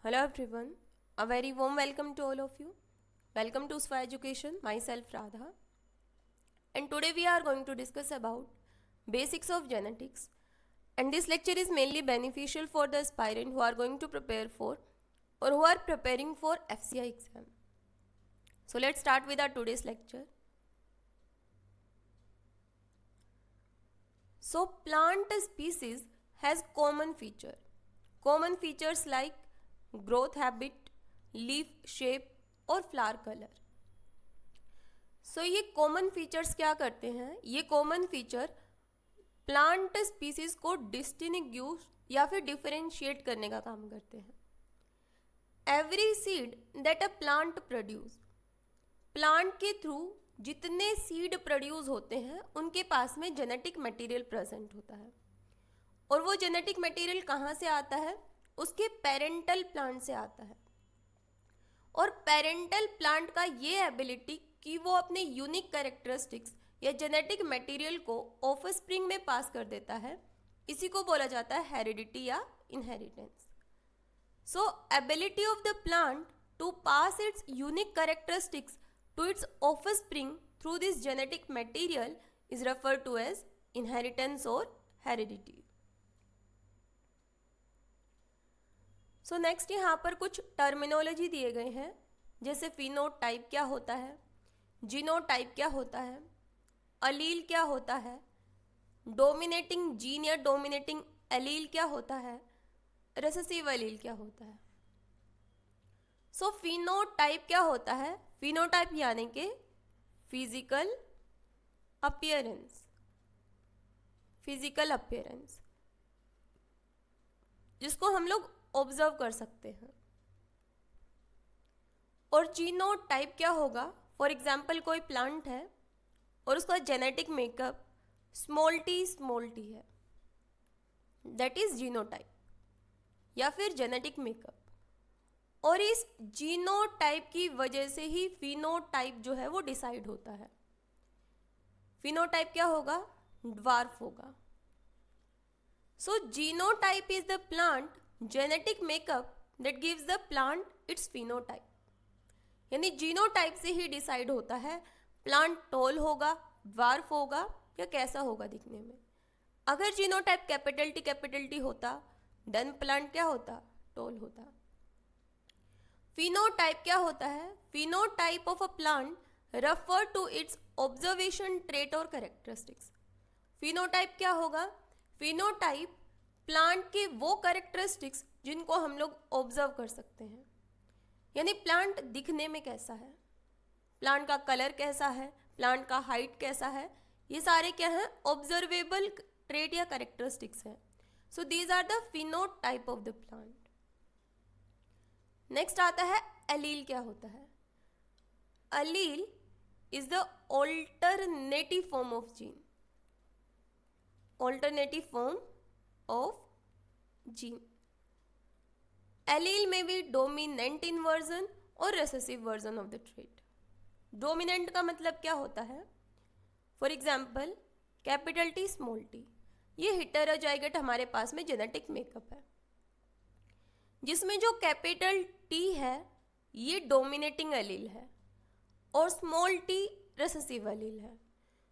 Hello everyone, a very warm welcome to all of you. Welcome to SWA Education, myself Radha. And today we are going to discuss about basics of genetics. And this lecture is mainly beneficial for the aspirant who are going to prepare for or who are preparing for FCI exam. So let's start with our today's lecture. So plant species has common features like growth habit, leaf shape और flower colour. सो ये common features क्या करते हैं? ये common feature plant species को distinguish या फिर differentiate करने का काम करते हैं. Every seed that a plant produce, plant के थ्रू जितने सीड प्रोड्यूस होते हैं उनके पास में जेनेटिक मटेरियल प्रेजेंट होता है. और वो जेनेटिक मटेरियल कहाँ से आता है? उसके पेरेंटल प्लांट से आता है. और पेरेंटल प्लांट का ये एबिलिटी कि वो अपने यूनिक कैरेक्टरिस्टिक्स या जेनेटिक मटेरियल को ऑफस्प्रिंग में पास कर देता है, इसी को बोला जाता है हेरिडिटी या inheritance. So ability of the plant to pass its unique characteristics to its offspring through this genetic material is referred to as inheritance और हेरिडिटी. सो नेक्स्ट यहाँ पर कुछ टर्मिनोलॉजी दिए गए हैं, जैसे फिनोटाइप क्या होता है, जीनोटाइप क्या होता है, अलील क्या होता है, डोमिनेटिंग जीन या डोमिनेटिंग एलील क्या होता है, रिसेसिव एलील क्या होता है. सो फिनोटाइप क्या होता है? फिनोटाइप यानी कि फिजिकल अपीयरेंस जिसको हम लोग ऑब्जर्व कर सकते हैं. और जीनोटाइप क्या होगा? फॉर एग्जाम्पल कोई प्लांट है और उसका जेनेटिक मेकअप स्मॉल टी है, दैट इज जीनोटाइप या फिर जेनेटिक मेकअप. और इस जीनोटाइप की वजह से ही फिनोटाइप जो है वो डिसाइड होता है. फिनोटाइप क्या होगा? ड्वार्फ होगा. So genotype is the plant genetic makeup that gives the plant its phenotype. यानी जीनोटाइप से ही डिसाइड होता है प्लांट टॉल होगा, ड्वार्फ होगा या कैसा होगा दिखने में. अगर जीनोटाइप कैपिटल टी होता देन प्लांट क्या होता? टॉल होता. फिनोटाइप क्या होता है? Phenotype of a plant refer to its observation trait और कैरेक्टरिस्टिक्स. फिनोटाइप क्या होगा? फिनोटाइप प्लांट के वो कैरेक्टरिस्टिक्स जिनको हम लोग ऑब्जर्व कर सकते हैं. यानी प्लांट दिखने में कैसा है, प्लांट का कलर कैसा है, प्लांट का हाइट कैसा है, ये सारे क्या हैं? ऑब्जर्वेबल ट्रेट या कैरेक्टरिस्टिक्स हैं. So these are the phenotype of the plant. Next आता है एलील क्या होता है? Allele is the alternative form of gene. Alternative form of gene. Allele may be dominant in version और recessive version of the trait. Dominant का मतलब क्या होता है? For example capital T small T, ये हेटेरोजाइगोट हमारे पास में जेनेटिक मेकअप है, जिसमें जो कैपिटल टी है ये डोमिनेटिंग एलील है और स्मॉल टी रिसेसिव एलील है.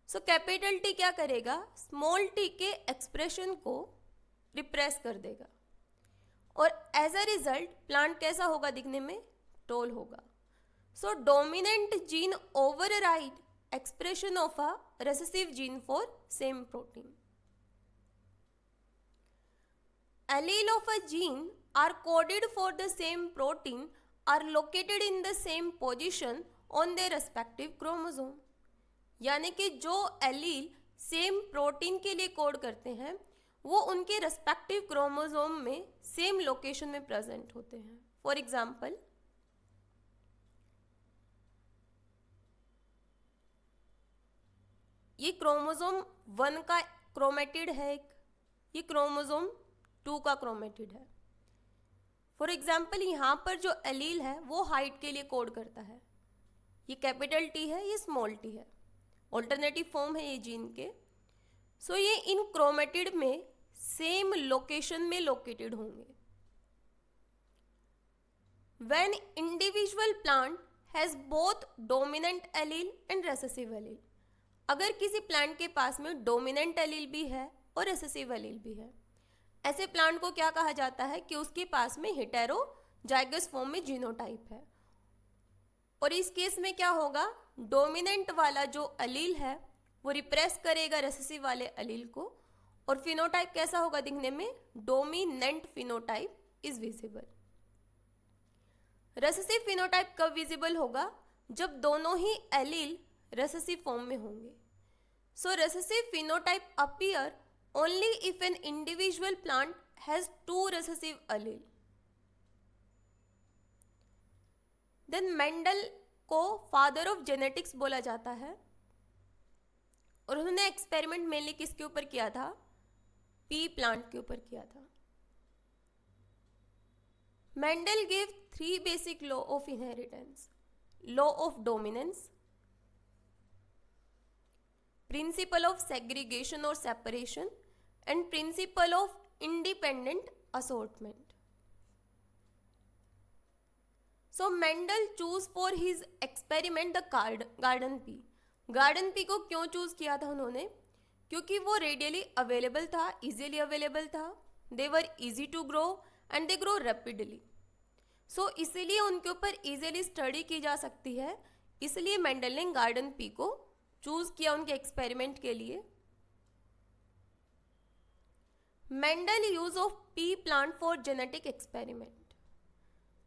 सो कैपिटल टी क्या करेगा? स्मॉल टी के एक्सप्रेशन को रिप्रेस कर देगा और एज अ रिजल्ट प्लांट कैसा होगा दिखने में? टॉल होगा. So dominant gene override expression of a recessive gene for same protein. Allele of a gene are coded for the same protein are located in the same position on their respective chromosome. यानी कि जो allele same protein के लिए code करते हैं वो उनके respective chromosome में सेम लोकेशन में प्रेजेंट होते हैं. फॉर एग्जाम्पल ये क्रोमोसोम 1 का क्रोमेटिड है एक, ये क्रोमोसोम 2 का क्रोमेटिड है. फॉर एग्जाम्पल यहाँ पर जो एलील है वो हाइट के लिए कोड करता है. ये कैपिटल टी है, ये स्मॉल टी है, ऑल्टरनेटिव फॉर्म है ये जीन के. सो ये इन क्रोमेटिड में सेम लोकेशन में लोकेटेड होंगे. when individual plant has both dominant allele and recessive allele. अगर किसी प्लांट के पास में डोमिनेंट एलील भी है और रिसेसिव एलील भी है, ऐसे प्लांट को क्या कहा जाता है कि उसके पास में हेटेरोजाइगस फॉर्म में जीनोटाइप है। और इस केस में क्या होगा, डोमिनेंट वाला जो एलील है वो रिप्रेस करेगा रेसेसिव वाले एलील को, और फिनोटाइप कैसा होगा दिखने में, dominant phenotype is visible. Recessive phenotype कब विजिबल होगा, जब दोनों ही एलील रेसेसिव फॉर्म में होंगे। So recessive phenotype appear only if an individual plant has two recessive allele. Then Mendel को फादर ऑफ जेनेटिक्स बोला जाता है, और उन्होंने एक्सपेरिमेंट मेनली किसके ऊपर किया था, पी प्लांट के ऊपर किया था। Mendel gave 3 basic law of inheritance: law of dominance, principle of segregation or separation, and principle of independent assortment. So Mendel chose for his experiment the garden pea. Garden pea को क्यों choose किया था उन्होंने, क्योंकि वो readily available था, easily available था, they were easy to grow and they grow rapidly. So इसीलिए उनके ऊपर इजीली स्टडी की जा सकती है, इसलिए मेंडल ने गार्डन पी को चूज किया उनके एक्सपेरिमेंट के लिए। Mendel use of pea plant for genetic experiment.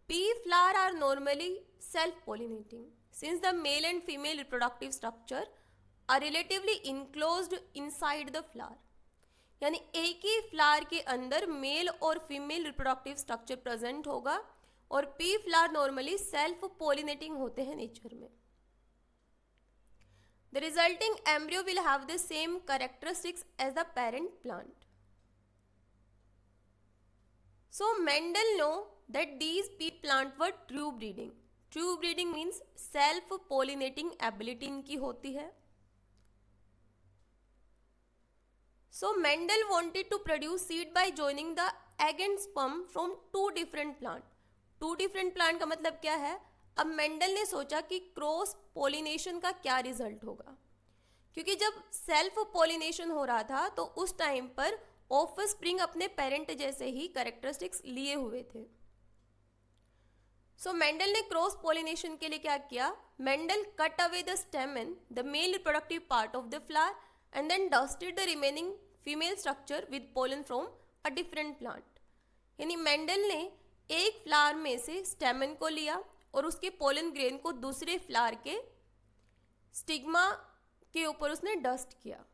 Pea flower are normally self pollinating since the male and female reproductive structure are relatively enclosed inside the flower. यानी एक ही flower के अंदर mail और female reproductive structure present होगा, और P flower normally self pollinating होते हैं nature में। The resulting embryo will have the same characteristics as the parent plant. So Mendel know that these pea plant were true breeding. True breeding means self pollinating ability इनकी होती है। So Mendel wanted to produce seed by joining the egg and sperm from 2 different plant. 2 different plant का मतलब क्या है, अब Mendel ने सोचा कि क्रॉस पोलिनेशन का क्या रिजल्ट होगा, क्योंकि जब सेल्फ पोलिनेशन हो रहा था तो उस टाइम पर ऑफस्प्रिंग अपने पेरेंट जैसे ही कैरेक्टरिस्टिक्स लिए हुए थे। सो मेंडल ने क्रॉस पोलिनेशन के लिए क्या किया, Mendel cut away the stamen, the male reproductive part of the flower, and then dusted the remaining female structure with pollen from a different plant. यानी मेंडल ने एक फ्लावर में से स्टेमन को लिया और उसके पोलन ग्रेन को दूसरे फ्लावर के स्टिग्मा के ऊपर उसने डस्ट किया,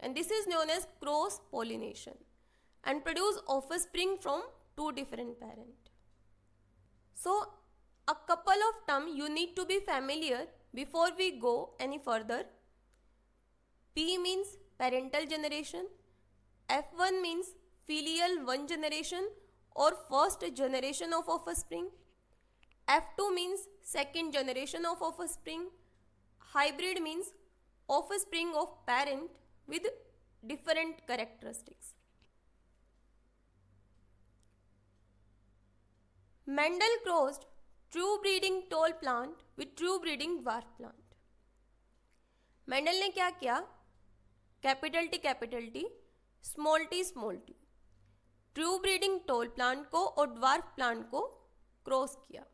and this is known as cross pollination, and produce offspring from 2 different parent. So, a couple of terms you need to be familiar before we go any further. P means parental generation, F1 means filial one generation or first generation of offspring, F2 means second generation of offspring, hybrid means offspring of parent with different characteristics. Mendel crossed true breeding tall plant with true breeding dwarf plant. Mendel ने क्या किया, capital T small T true breeding tall plant को और dwarf plant को cross किया,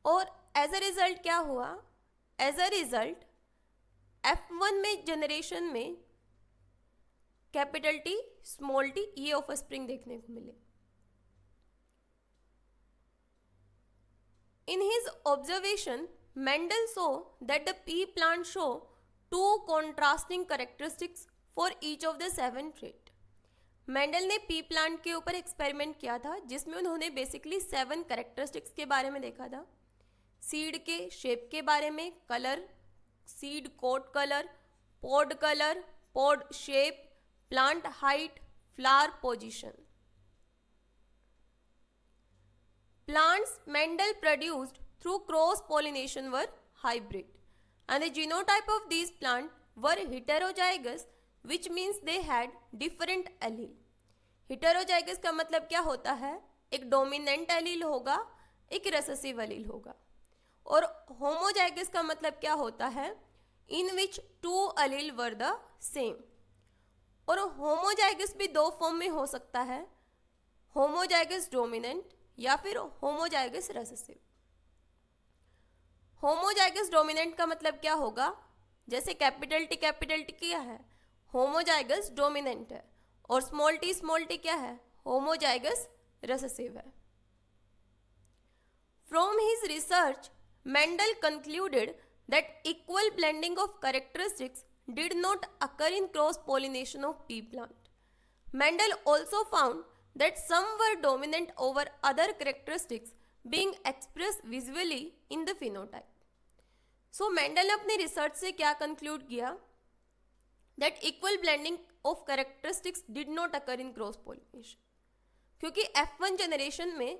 और as a result क्या हुआ, एज अ रिजल्ट F1 में जनरेशन में कैपिटल टी स्मॉल टी ये ऑफस्प्रिंग देखने को मिले। In his observation, Mendel saw that the pea plant show 2 contrasting characteristics for each of the 7 traits. Mendel ने P plant के ऊपर एक्सपेरिमेंट किया था, जिसमें उन्होंने बेसिकली 7 कैरेक्टरिस्टिक्स के बारे में देखा था। सीड के शेप के बारे में, colour, seed coat colour, pod shape, plant height, flower position. Plants Mendel produced through cross pollination were hybrid, and the genotype of these plants were heterozygous, which means they had different allele. Heterozygous का मतलब क्या होता है, एक dominant allele होगा, एक recessive allele होगा। और होमोजाइगस का मतलब क्या होता है, इन विच 2 एलील वर द सेम। और होमोजाइगस भी 2 फॉर्म में हो सकता है, होमोजाइगस डोमिनेंट या फिर होमोजाइगस रेसेसिव। होमोजाइगस डोमिनेंट का मतलब क्या होगा, जैसे कैपिटल टी क्या है, होमोजाइगस डोमिनेंट है, और स्मॉल टी क्या है, होमोजाइगस रेसेसिव है। From his research, Mendel concluded that equal blending of characteristics did not occur in cross-pollination of pea plant. Mendel also found that some were dominant over other characteristics being expressed visually in the phenotype. So Mendel ने अपनी research से क्या conclude किया, that equal blending of characteristics did not occur in cross-pollination, क्योंकि F1 generation में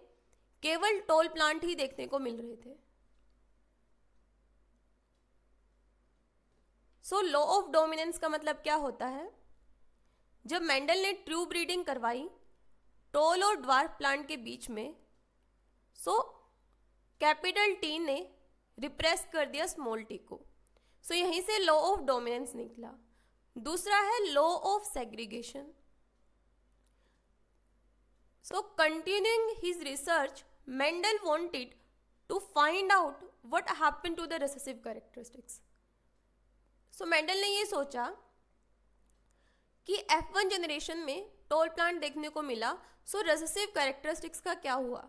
केवल tall plant ही देखने को मिल रहे थे। सो लॉ ऑफ डोमिनेंस का मतलब क्या होता है, जब मेंडल ने ट्रू ब्रीडिंग करवाई टॉल और ड्वार्फ प्लांट के बीच में, सो कैपिटल टी ने रिप्रेस कर दिया स्मॉल टी को। सो यहीं से लॉ ऑफ डोमिनेंस निकला। दूसरा है law of segregation. So continuing his research, Mendel wanted to find out what happened to the recessive characteristics. So Mendel ने ये सोचा कि F1 जनरेशन में टॉल प्लांट देखने को मिला, so recessive characteristics का क्या हुआ।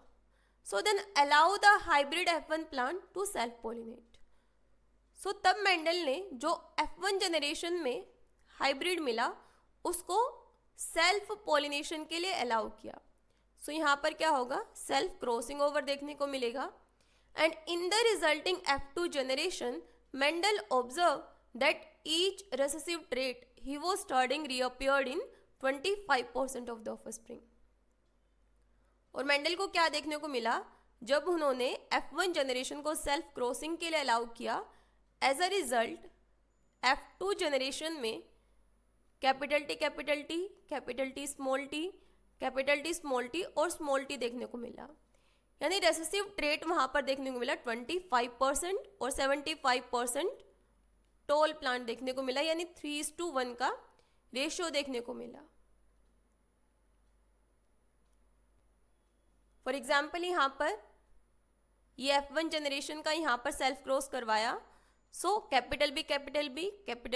So then allow the hybrid F1 plant to self pollinate. So तब मेंडल ने जो F1 जनरेशन में हाइब्रिड मिला उसको सेल्फ पॉलिनेशन के लिए अलाउ किया। सो यहाँ पर क्या होगा, सेल्फ क्रॉसिंग ओवर देखने को मिलेगा। And in the resulting F2 generation Mendel observe that each recessive trait he was studying reappeared in 25% of the offspring. और मेंडल को क्या देखने को मिला, जब उन्होंने F1 जनरेशन को सेल्फ क्रॉसिंग के लिए अलाउ किया, as a result F2 generation में कैपिटल टी स्मॉल टी और स्मॉल टी देखने को मिला। यानी रेसेसिव ट्रेट वहां पर देखने को मिला 25% और 75% टॉल प्लांट देखने को मिला, यानी 3:1 का रेशियो देखने को मिला। फॉर एग्जाम्पल यहाँ पर ये F1 जनरेशन का यहाँ पर सेल्फ क्रॉस करवाया, so capital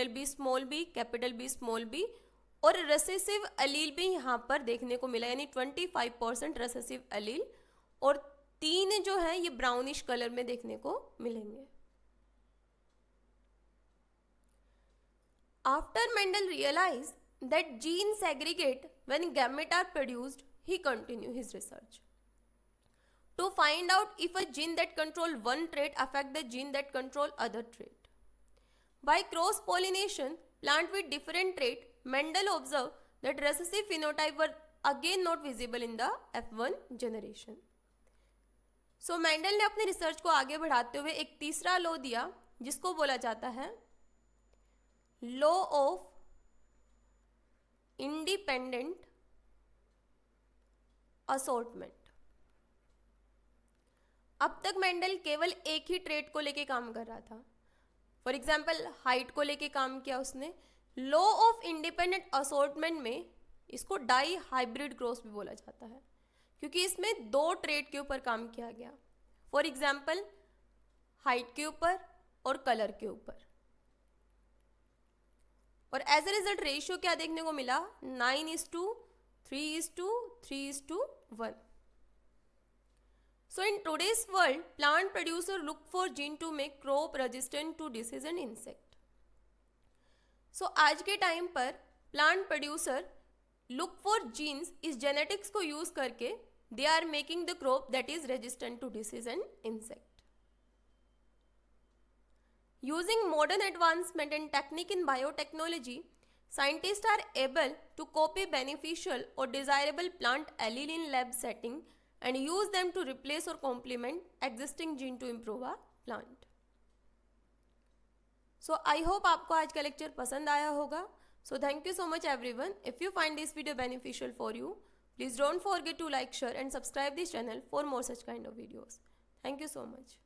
B small B और रेसेसिव अलील भी यहाँ पर देखने को मिला, यानी 25% रेसेसिव अलील, और 3 जो है ये ब्राउनिश कलर में देखने को मिलेंगे। After Mendel realise that gene segregate when gamete are produced, he continue his research to find out if a gene that control one trait affect the gene that control other trait. By cross pollination, plant with different trait, Mendel observed that recessive phenotype were again not visible in the F1 generation. So Mendel ने अपने research को आगे बढ़ाते हुए एक तीसरा law दिया जिसको बोला जाता है लॉ ऑफ इंडिपेंडेंट असॉर्टमेंट। अब तक मेंडल केवल एक ही ट्रेट को लेके काम कर रहा था। फॉर एग्जाम्पल हाइट को लेके काम किया उसने। लॉ ऑफ इंडिपेंडेंट असॉर्टमेंट में इसको डाई हाइब्रिड क्रॉस भी बोला जाता है, क्योंकि इसमें 2 ट्रेट के ऊपर काम किया गया। फॉर एग्जाम्पल हाइट के ऊपर और कलर के ऊपर, और एज ए रिजल्ट रेशियो क्या देखने को मिला, 9:3:3:1। So in today's world, plant producer look for gene to make crop resistant to disease and insect. So आज के टाइम पर plant producer look for genes इस genetics को use करके they are making the crop that is resistant to disease and insect. Using modern advancement and technique in biotechnology, scientists are able to copy beneficial or desirable plant allele in lab setting and use them to replace or complement existing gene to improve a plant. So I hope आपको आज का lecture पसंद आया होगा. So thank you so much everyone. If you find this video beneficial for you, please don't forget to like, share and subscribe this channel for more such kind of videos. Thank you so much.